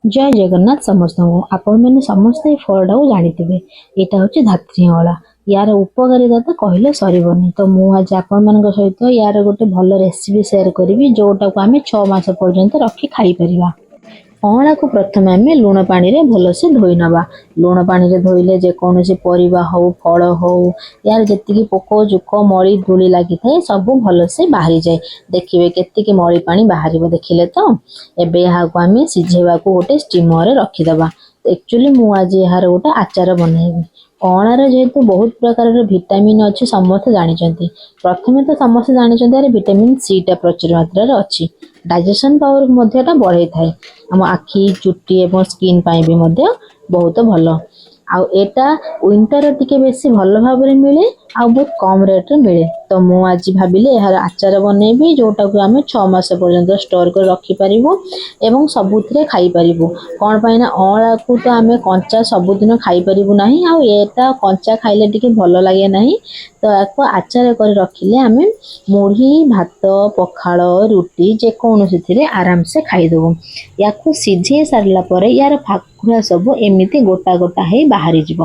जय जगन्नाथ समस्त को आपण मैंने समस्ते फलटा को जानी यहाँ हूँ धात्री अला यार उपकारिता तो कहले सरबनी। तो मुझे आज आपण मान सहित यार गोटे भल रेसिपी सेयार करी जोटा को आम 6 मास पर्यंत रखी खाई परिबा। अँला को प्रथम आम लुण पानी रे भलसे धोई नवा। लुण पानी रे धोइले जेकोसी परिबा हो फल हो यार जी पोक जुक मड़ी धूली लगी थाए सब भलसे बाहरी जाए। देखिए केतिकी मड़ी पानी बाहर देखिले तो एबे यहाँ को आम सिझेवा को गोटे स्टीमर रखीदबा। एक्चुअली मु आज यार गोटे आचार बनैबी। अँलार जेहेतु बहुत प्रकार विटामिन अच्छी समस्त जानते। प्रथमे तो समस्त जानते विटामिन सी टा प्रचुर मात्रा अच्छी डाइजेशन पावर बढ़ाई थाए। आम आखि चुटी एवं स्किन पाई भी बहुत भल। आउ एटा विंटर टिके बेसी भल भाव में मिले आ बहुत कम रेट मिले। तो मु आज भाविले यार आचार बनैबी जोटा को आम 6 मास पर्यंत स्टोर कर रखी पारिबु एवं सबुथिरे खाई पारिबु। कौन पाइना अँला को तो आम कंचा सबुदिन खाई पारिबु नाही आ एटा कंचा खाइले टिके भल लागे नाही। तो याको आचार कर रखिले आम मुढ़ी भात पखाल रुटी जेकोसी थिरे आराम से खाईदेबु। याको सिझे सारला परे यार फाकुरा सब एमिति गोटा गोटा है बाहरी जीव।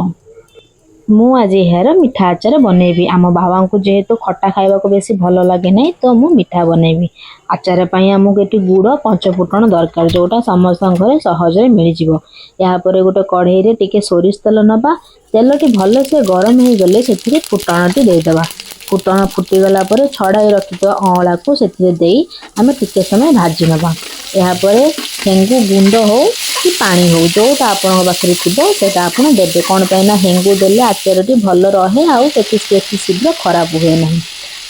मु आज यार मिठा आचार बनैबी। आम बाबा को जेहेतु खट्टा खाइबा को बेसी भल लगे नहीं तो मु मिठा बनैबी। आचार पाई आमको ये गुड़ पंचफुटन दरकार जोटा समस्त घरे सहज मिल जाव। यापर गोटे कढ़ई रे टिके सोरिष तेल नबा। तेलटी भल से गरम हो गले से फुटणटी देदेबा। फुटण फुटीगला छड़ाई रखिथ अँला को से आम टिके समय भाजी नवा। यापर हेंगु गुंड हो कि पानी हो जोटा आपण पाखे थी आप देते। कौन पाइना हेंगु देले आचारटी भल रहे आउ शीघ्र खराब हुए ना।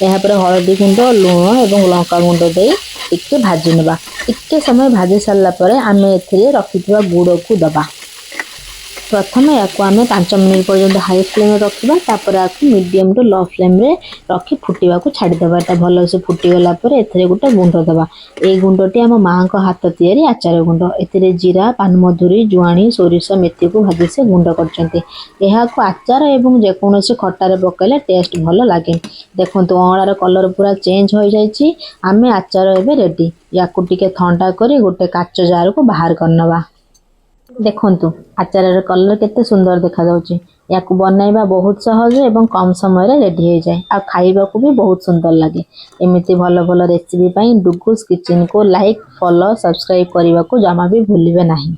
यापर हलदी गुंड लुण और लंका गुंड दे टिके भाजी नवा। टिके समय भाजी सारा पर आम ए रखिथिबा गुड़ को दबा। प्रथम या आम 5 मिनिट पर्यंत हाई फ्लेम रखा तापर आपको मीडियम टू लो फ्लेम रे रखी फुटवा को छाड़देवा। भल से फुटीगला एथे गोटे गुंड दबा। ये गुंडटी आम माँ को हाथ तैयारी आचार गुंड। ए जीरा पानमधुरी जुआणी सोरिष मेथी को भाजी से गुंड कर आचार एवं जेकोसी खटार पकड़े टेस्ट भल लगे। देखो अँलार कलर पूरा चेंज हो जाए। आम आचार एवं रेडी। या टिके ठंडा कर गोटे काच जार को बाहर करनवा। देखंतु आचार कलर केते सुंदर देखा जाउची। याकू बनैबा बहुत सहज एवं कम समय रे रेडी हो जाए आ खाइबा को भी बहुत सुंदर लगे। एमिति भल भल रेसिपी पाई डुगुस किचन को लाइक फॉलो सब्सक्राइब करने को जमा भी भूलिबे नहीं।